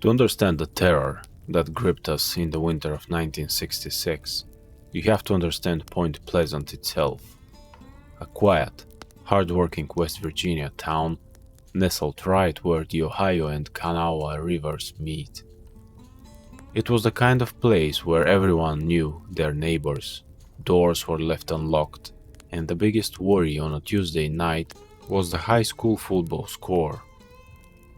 To understand the terror that gripped us in the winter of 1966, you have to understand Point Pleasant itself, a quiet, hard-working West Virginia town nestled right where the Ohio and Kanawha rivers meet. It was the kind of place where everyone knew their neighbors, doors were left unlocked, and the biggest worry on a Tuesday night was the high school football score.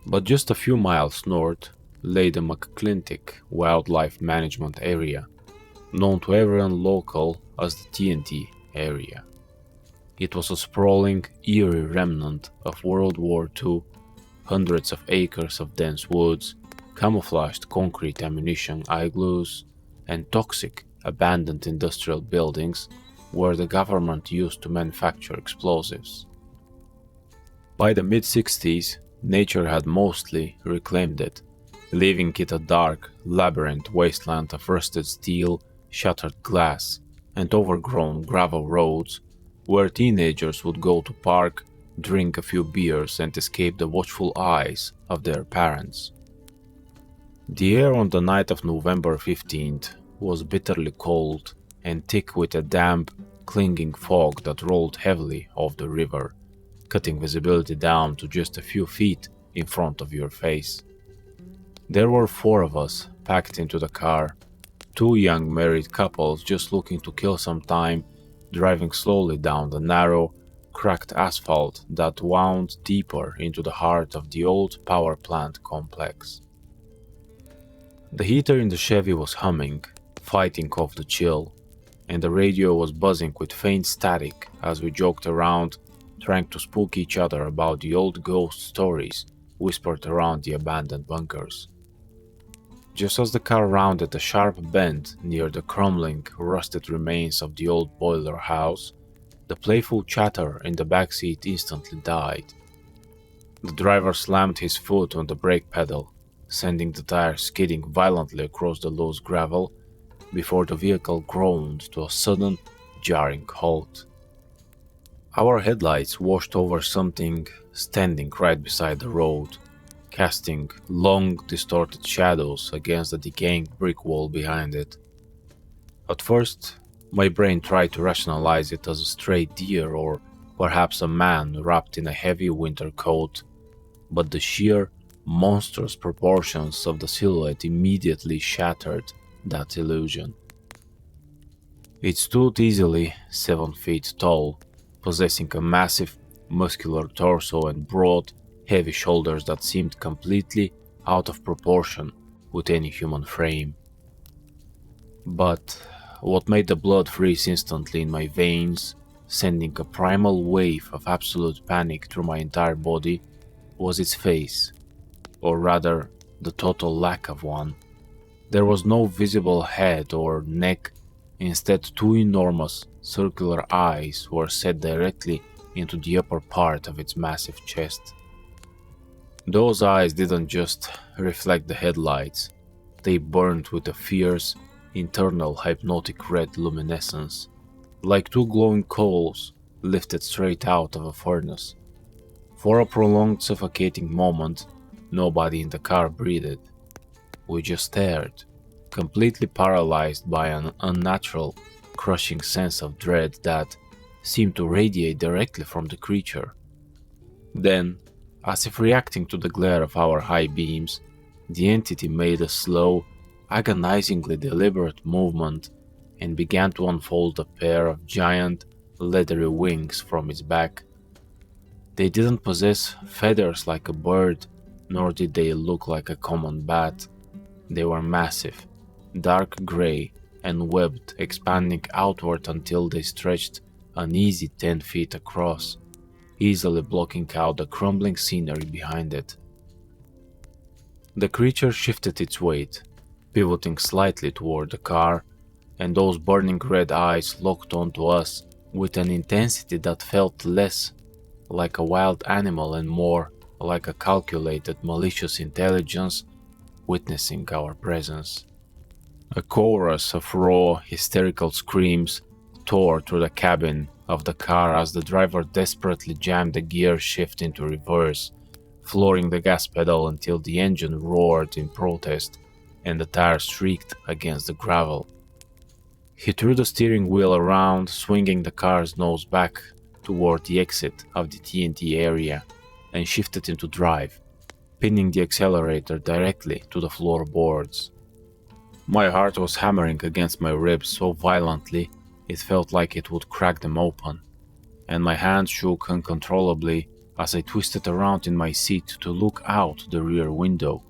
But just a few miles north lay the McClintic Wildlife Management Area, known to everyone local as the TNT area. It was a sprawling, eerie remnant of World War II, hundreds of acres of dense woods, camouflaged concrete ammunition igloos, and toxic, abandoned industrial buildings where the government used to manufacture explosives. By the mid-60s, nature had mostly reclaimed it, leaving it a dark, labyrinth wasteland of rusted steel, shattered glass, and overgrown gravel roads where teenagers would go to park, drink a few beers, and escape the watchful eyes of their parents. The air on the night of November 15th was bitterly cold and thick with a damp, clinging fog that rolled heavily off the river, cutting visibility down to just a few feet in front of your face. There were four of us packed into the car, two young married couples just looking to kill some time, driving slowly down the narrow, cracked asphalt that wound deeper into the heart of the old power plant complex. The heater in the Chevy was humming, fighting off the chill, and the radio was buzzing with faint static as we joked around, trying to spook each other about the old ghost stories whispered around the abandoned bunkers. Just as the car rounded a sharp bend near the crumbling, rusted remains of the old boiler house, the playful chatter in the backseat instantly died. The driver slammed his foot on the brake pedal, sending the tire skidding violently across the loose gravel before the vehicle groaned to a sudden, jarring halt. Our headlights washed over something standing right beside the road, casting long, distorted shadows against the decaying brick wall behind it. At first, my brain tried to rationalize it as a stray deer or perhaps a man wrapped in a heavy winter coat, but the sheer, monstrous proportions of the silhouette immediately shattered that illusion. It stood easily 7 feet tall, possessing a massive, muscular torso and broad, heavy shoulders that seemed completely out of proportion with any human frame. But what made the blood freeze instantly in my veins, sending a primal wave of absolute panic through my entire body, was its face, or rather, the total lack of one. There was no visible head or neck, instead two enormous, circular eyes were set directly into the upper part of its massive chest. Those eyes didn't just reflect the headlights, they burned with a fierce, internal hypnotic red luminescence, like two glowing coals lifted straight out of a furnace. For a prolonged suffocating moment, nobody in the car breathed. We just stared, completely paralyzed by an unnatural, crushing sense of dread that seemed to radiate directly from the creature. Then, as if reacting to the glare of our high beams, the entity made a slow, agonizingly deliberate movement and began to unfold a pair of giant, leathery wings from its back. They didn't possess feathers like a bird, nor did they look like a common bat. They were massive, dark gray, and webbed, expanding outward until they stretched an easy 10 feet across, easily blocking out the crumbling scenery behind it. The creature shifted its weight, pivoting slightly toward the car, and those burning red eyes locked onto us with an intensity that felt less like a wild animal and more like a calculated, malicious intelligence witnessing our presence. A chorus of raw, hysterical screams tore through the cabin of the car as the driver desperately jammed the gear shift into reverse, flooring the gas pedal until the engine roared in protest and the tires shrieked against the gravel. He threw the steering wheel around, swinging the car's nose back toward the exit of the TNT area, and shifted into drive, pinning the accelerator directly to the floorboards. My heart was hammering against my ribs so violently it felt like it would crack them open, and my hands shook uncontrollably as I twisted around in my seat to look out the rear window.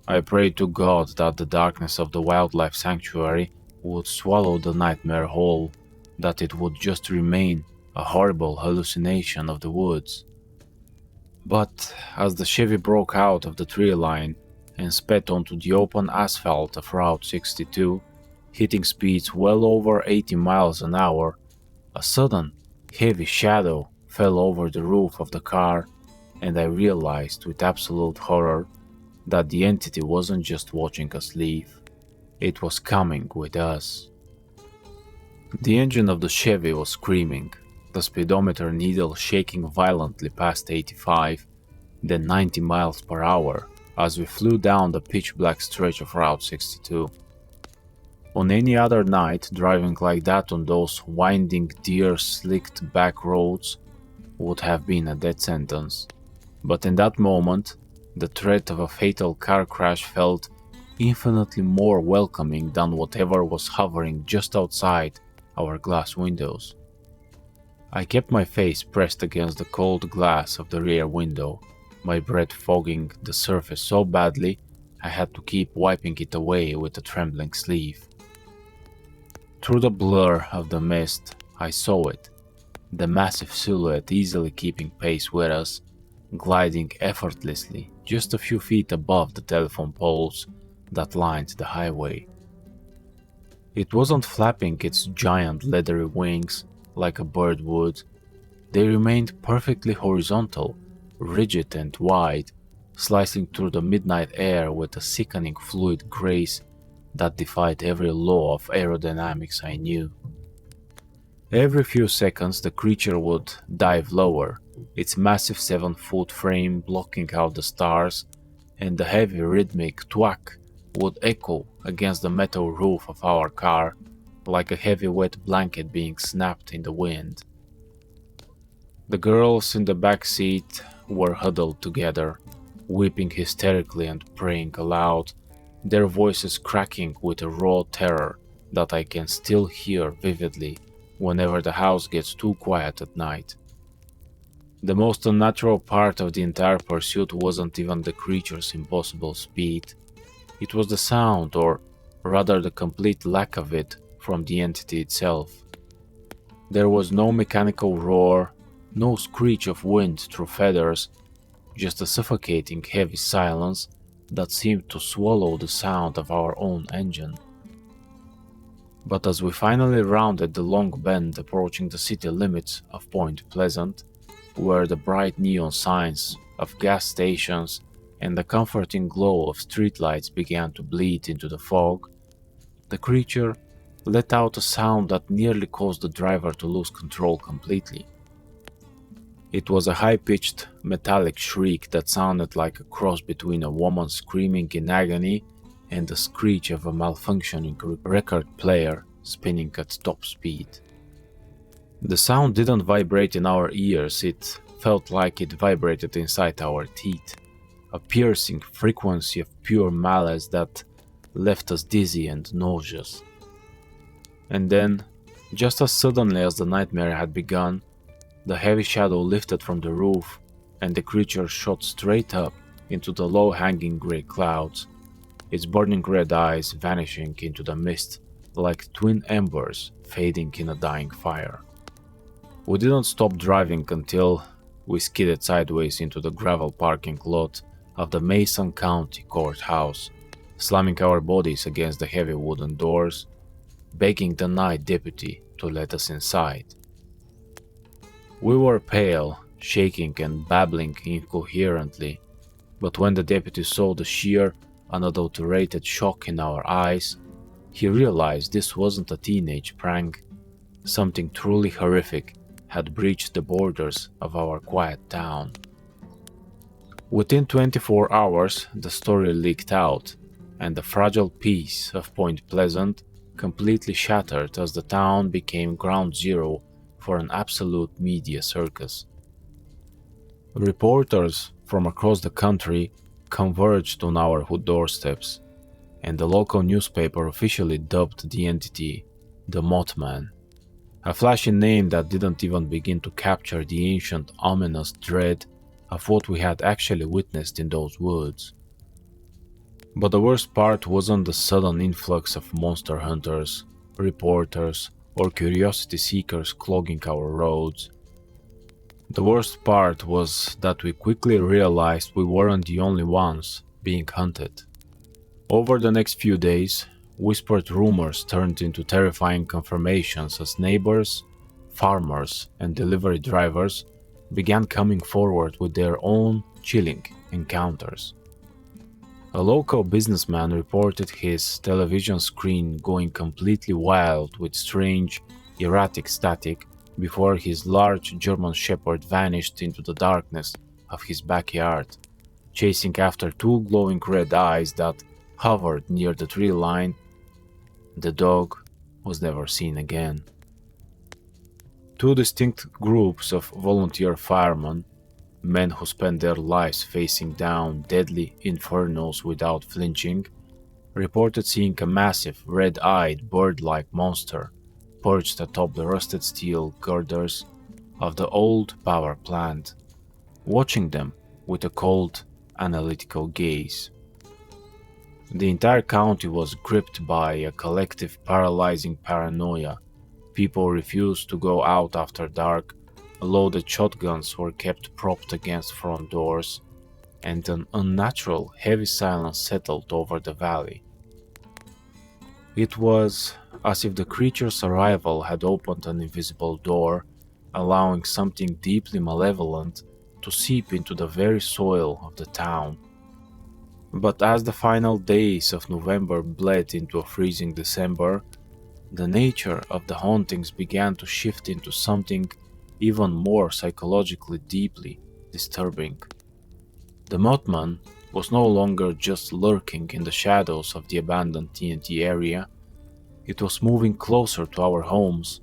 I prayed to God that the darkness of the wildlife sanctuary would swallow the nightmare whole, that it would just remain a horrible hallucination of the woods. But as the Chevy broke out of the tree line and sped onto the open asphalt of Route 62, hitting speeds well over 80 miles an hour, a sudden, heavy shadow fell over the roof of the car, and I realized with absolute horror that the entity wasn't just watching us leave, it was coming with us. The engine of the Chevy was screaming, the speedometer needle shaking violently past 85, then 90 miles per hour as we flew down the pitch-black stretch of Route 62. On any other night, driving like that on those winding, deer-slicked back roads would have been a death sentence. But in that moment, the threat of a fatal car crash felt infinitely more welcoming than whatever was hovering just outside our glass windows. I kept my face pressed against the cold glass of the rear window, my breath fogging the surface so badly I had to keep wiping it away with a trembling sleeve. Through the blur of the mist, I saw it, the massive silhouette easily keeping pace with us, gliding effortlessly just a few feet above the telephone poles that lined the highway. It wasn't flapping its giant leathery wings like a bird would. They remained perfectly horizontal, rigid and wide, slicing through the midnight air with a sickening fluid grace that defied every law of aerodynamics I knew. Every few seconds the creature would dive lower, its massive 7-foot frame blocking out the stars, and the heavy rhythmic thwack would echo against the metal roof of our car like a heavy wet blanket being snapped in the wind. The girls in the back seat were huddled together, weeping hysterically and praying aloud, their voices cracking with a raw terror that I can still hear vividly whenever the house gets too quiet at night. The most unnatural part of the entire pursuit wasn't even the creature's impossible speed. It was the sound, or rather the complete lack of it, from the entity itself. There was no mechanical roar, no screech of wind through feathers, just a suffocating heavy silence that seemed to swallow the sound of our own engine. But as we finally rounded the long bend approaching the city limits of Point Pleasant, where the bright neon signs of gas stations and the comforting glow of streetlights began to bleed into the fog, the creature let out a sound that nearly caused the driver to lose control completely. It was a high-pitched, metallic shriek that sounded like a cross between a woman screaming in agony and the screech of a malfunctioning record player spinning at top speed. The sound didn't vibrate in our ears, it felt like it vibrated inside our teeth, a piercing frequency of pure malice that left us dizzy and nauseous. And then, just as suddenly as the nightmare had begun, the heavy shadow lifted from the roof, and the creature shot straight up into the low-hanging grey clouds, its burning red eyes vanishing into the mist like twin embers fading in a dying fire. We didn't stop driving until we skidded sideways into the gravel parking lot of the Mason County Courthouse, slamming our bodies against the heavy wooden doors, begging the night deputy to let us inside. We were pale, shaking and babbling incoherently, but when the deputy saw the sheer, unadulterated shock in our eyes, he realized this wasn't a teenage prank. Something truly horrific had breached the borders of our quiet town. Within 24 hours, the story leaked out, and the fragile peace of Point Pleasant completely shattered as the town became ground zero for an absolute media circus. Reporters from across the country converged on our doorsteps, and the local newspaper officially dubbed the entity the Mothman, a flashy name that didn't even begin to capture the ancient, ominous dread of what we had actually witnessed in those woods. But the worst part wasn't the sudden influx of monster hunters, reporters, or curiosity seekers clogging our roads. The worst part was that we quickly realized we weren't the only ones being hunted. Over the next few days, whispered rumors turned into terrifying confirmations as neighbors, farmers, and delivery drivers began coming forward with their own chilling encounters. A local businessman reported his television screen going completely wild with strange, erratic static before his large German Shepherd vanished into the darkness of his backyard, chasing after two glowing red eyes that hovered near the tree line. The dog was never seen again. Two distinct groups of volunteer firemen, men who spent their lives facing down deadly infernos without flinching, reported seeing a massive, red-eyed, bird-like monster perched atop the rusted steel girders of the old power plant, watching them with a cold, analytical gaze. The entire county was gripped by a collective paralyzing paranoia. People refused to go out after dark, loaded shotguns were kept propped against front doors, and an unnatural, heavy silence settled over the valley. It was as if the creature's arrival had opened an invisible door, allowing something deeply malevolent to seep into the very soil of the town. But as the final days of November bled into a freezing December, the nature of the hauntings began to shift into something even more psychologically deeply disturbing. The Mothman was no longer just lurking in the shadows of the abandoned TNT area, it was moving closer to our homes,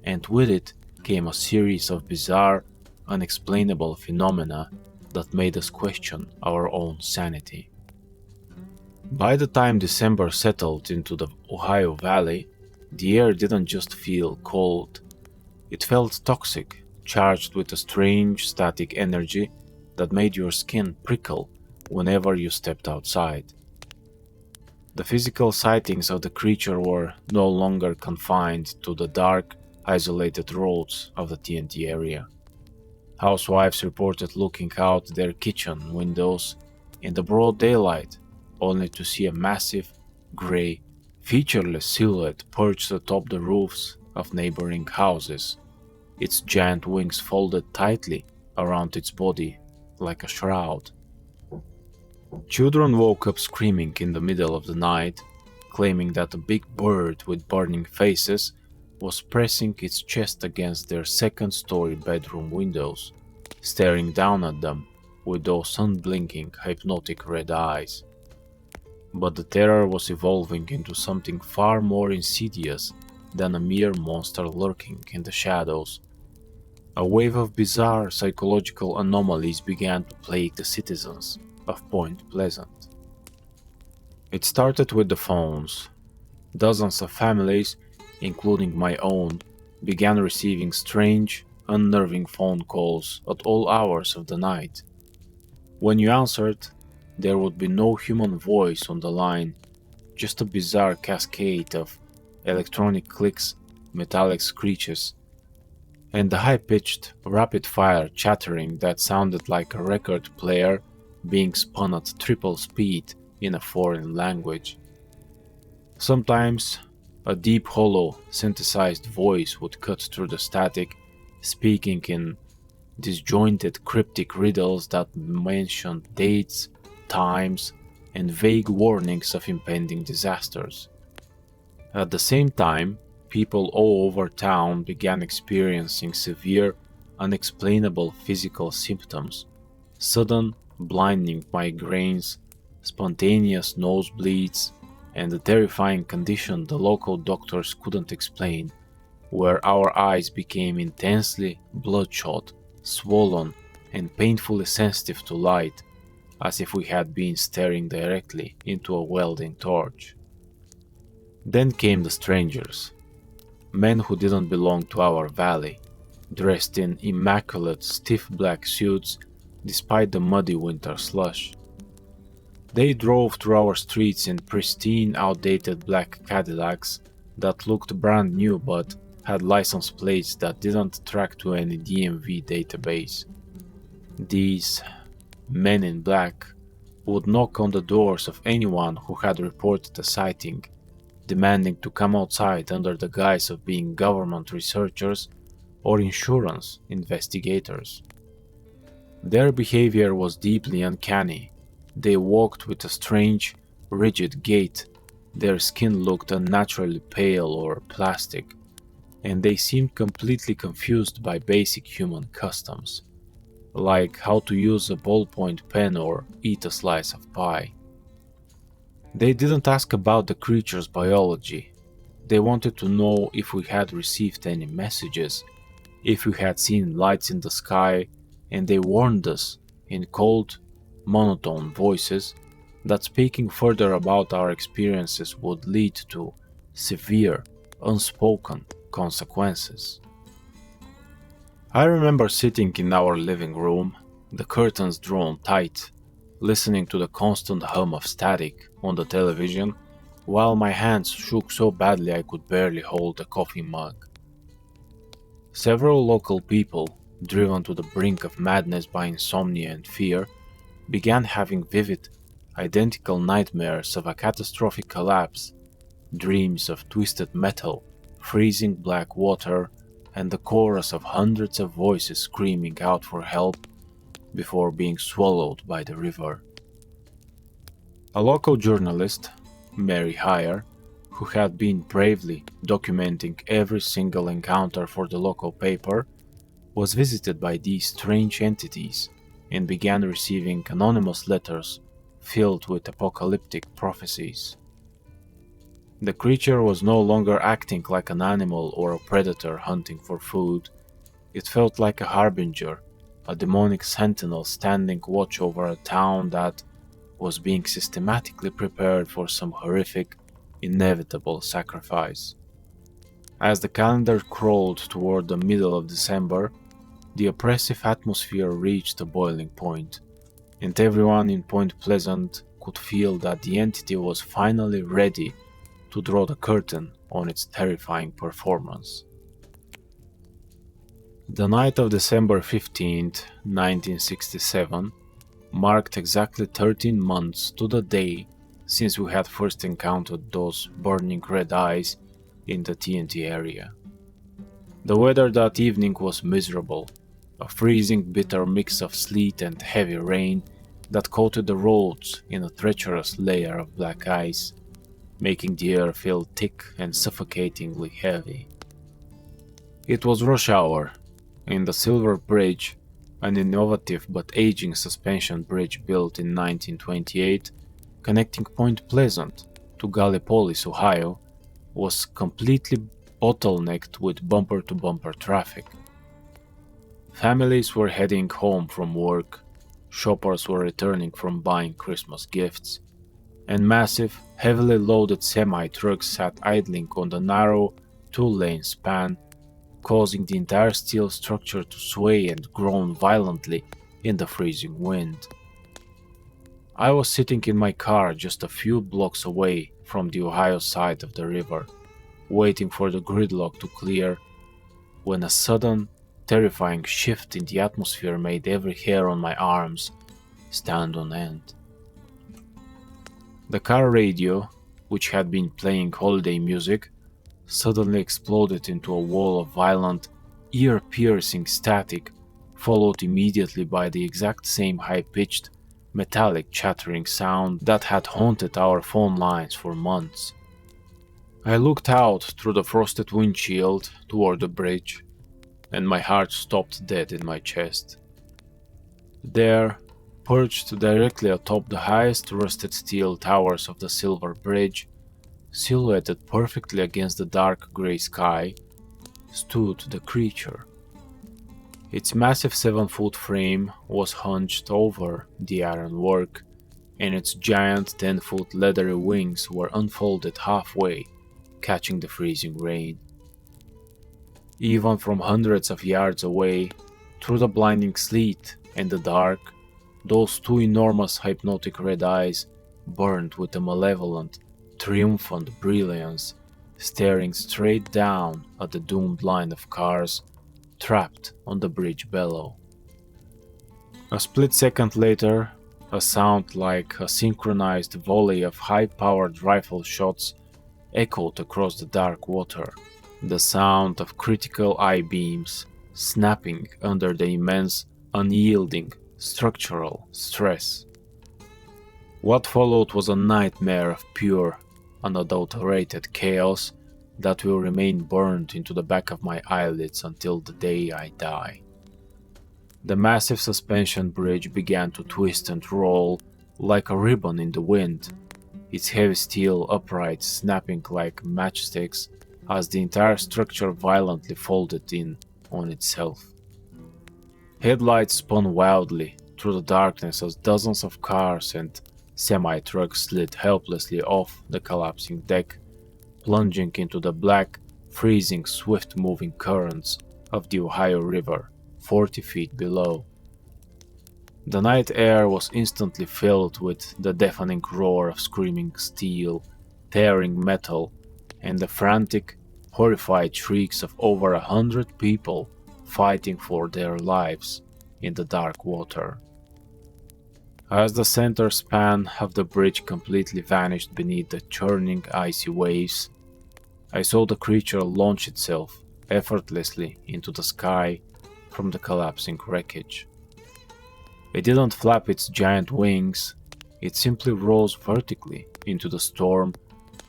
and with it came a series of bizarre, unexplainable phenomena that made us question our own sanity. By the time December settled into the Ohio Valley, the air didn't just feel cold, it felt toxic, charged with a strange static energy that made your skin prickle whenever you stepped outside. The physical sightings of the creature were no longer confined to the dark, isolated roads of the TNT area. Housewives reported looking out their kitchen windows in the broad daylight, only to see a massive, gray, featureless silhouette perched atop the roofs of neighboring houses, its giant wings folded tightly around its body like a shroud. Children woke up screaming in the middle of the night, claiming that a big bird with burning faces was pressing its chest against their second-story bedroom windows, staring down at them with those unblinking, hypnotic red eyes. But the terror was evolving into something far more insidious than a mere monster lurking in the shadows. A wave of bizarre psychological anomalies began to plague the citizens of Point Pleasant. It started with the phones. Dozens of families, including my own, began receiving strange, unnerving phone calls at all hours of the night. When you answered, there would be no human voice on the line, just a bizarre cascade of electronic clicks, metallic screeches, and the high-pitched, rapid-fire chattering that sounded like a record player being spun at triple speed in a foreign language. Sometimes, a deep, hollow, synthesized voice would cut through the static, speaking in disjointed, cryptic riddles that mentioned dates, times, and vague warnings of impending disasters. At the same time, people all over town began experiencing severe, unexplainable physical symptoms, sudden, blinding migraines, spontaneous nosebleeds, and a terrifying condition the local doctors couldn't explain, where our eyes became intensely bloodshot, swollen, and painfully sensitive to light, as if we had been staring directly into a welding torch. Then came the strangers, men who didn't belong to our valley, dressed in immaculate, stiff black suits despite the muddy winter slush. They drove through our streets in pristine, outdated black Cadillacs that looked brand new but had license plates that didn't track to any DMV database. These men in black would knock on the doors of anyone who had reported a sighting, demanding to come outside under the guise of being government researchers or insurance investigators. Their behavior was deeply uncanny. They walked with a strange, rigid gait, their skin looked unnaturally pale or plastic, and they seemed completely confused by basic human customs, like how to use a ballpoint pen or eat a slice of pie. They didn't ask about the creature's biology. They wanted to know if we had received any messages, if we had seen lights in the sky, and they warned us in cold, monotone voices that speaking further about our experiences would lead to severe, unspoken consequences. I remember sitting in our living room, the curtains drawn tight, listening to the constant hum of static on the television, while my hands shook so badly I could barely hold a coffee mug. Several local people, driven to the brink of madness by insomnia and fear, began having vivid, identical nightmares of a catastrophic collapse, dreams of twisted metal, freezing black water, and the chorus of hundreds of voices screaming out for help before being swallowed by the river. A local journalist, Mary Heyer, who had been bravely documenting every single encounter for the local paper, was visited by these strange entities and began receiving anonymous letters filled with apocalyptic prophecies. The creature was no longer acting like an animal or a predator hunting for food. It felt like a harbinger, a demonic sentinel standing watch over a town that was being systematically prepared for some horrific, inevitable sacrifice. As the calendar crawled toward the middle of December, the oppressive atmosphere reached a boiling point, and everyone in Point Pleasant could feel that the entity was finally ready to draw the curtain on its terrifying performance. The night of December 15th, 1967, marked exactly 13 months to the day since we had first encountered those burning red eyes in the TNT area. The weather that evening was miserable, a freezing bitter mix of sleet and heavy rain that coated the roads in a treacherous layer of black ice, making the air feel thick and suffocatingly heavy. It was rush hour, and the Silver Bridge, an innovative but aging suspension bridge built in 1928, connecting Point Pleasant to Gallipolis, Ohio, was completely bottlenecked with bumper-to-bumper traffic. Families were heading home from work, shoppers were returning from buying Christmas gifts, and massive, heavily loaded semi-trucks sat idling on the narrow, two-lane span, causing the entire steel structure to sway and groan violently in the freezing wind. I was sitting in my car just a few blocks away from the Ohio side of the river, waiting for the gridlock to clear, when a sudden, terrifying shift in the atmosphere made every hair on my arms stand on end. The car radio, which had been playing holiday music, suddenly exploded into a wall of violent, ear-piercing static, followed immediately by the exact same high-pitched, metallic chattering sound that had haunted our phone lines for months. I looked out through the frosted windshield toward the bridge, and my heart stopped dead in my chest. There, Perched directly atop the highest rusted steel towers of the Silver Bridge, silhouetted perfectly against the dark grey sky, stood the creature. Its massive 7-foot frame was hunched over the ironwork, and its giant 10-foot leathery wings were unfolded halfway, catching the freezing rain. Even from hundreds of yards away, through the blinding sleet and the dark, those two enormous hypnotic red eyes burned with a malevolent, triumphant brilliance, staring straight down at the doomed line of cars trapped on the bridge below. A split second later, a sound like a synchronized volley of high-powered rifle shots echoed across the dark water, the sound of critical I-beams snapping under the immense, unyielding structural stress. What followed was a nightmare of pure, unadulterated chaos that will remain burned into the back of my eyelids until the day I die. The massive suspension bridge began to twist and roll like a ribbon in the wind, its heavy steel uprights snapping like matchsticks as the entire structure violently folded in on itself. Headlights spun wildly through the darkness as dozens of cars and semi-trucks slid helplessly off the collapsing deck, plunging into the black, freezing, swift-moving currents of the Ohio River 40 feet below. The night air was instantly filled with the deafening roar of screaming steel, tearing metal, and the frantic, horrified shrieks of over 100 people fighting for their lives in the dark water. As the center span of the bridge completely vanished beneath the churning icy waves, I saw the creature launch itself effortlessly into the sky from the collapsing wreckage. It didn't flap its giant wings, it simply rose vertically into the storm,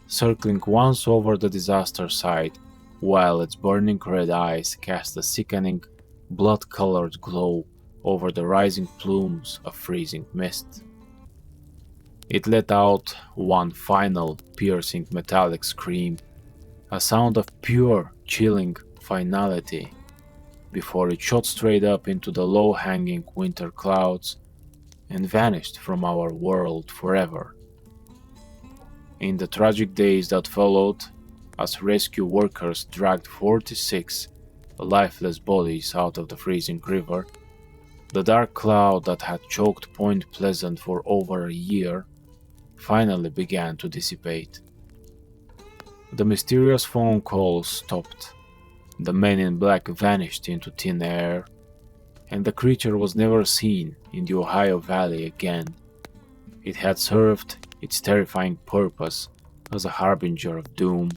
circling once over the disaster site, while its burning red eyes cast a sickening, blood-colored glow over the rising plumes of freezing mist. It let out one final, piercing metallic scream, a sound of pure, chilling finality, before it shot straight up into the low-hanging winter clouds and vanished from our world forever. In the tragic days that followed, as rescue workers dragged 46 lifeless bodies out of the freezing river, the dark cloud that had choked Point Pleasant for over a year finally began to dissipate. The mysterious phone calls stopped, the men in black vanished into thin air, and the creature was never seen in the Ohio Valley again. It had served its terrifying purpose as a harbinger of doom,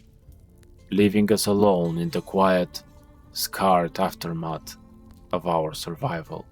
leaving us alone in the quiet, scarred aftermath of our survival.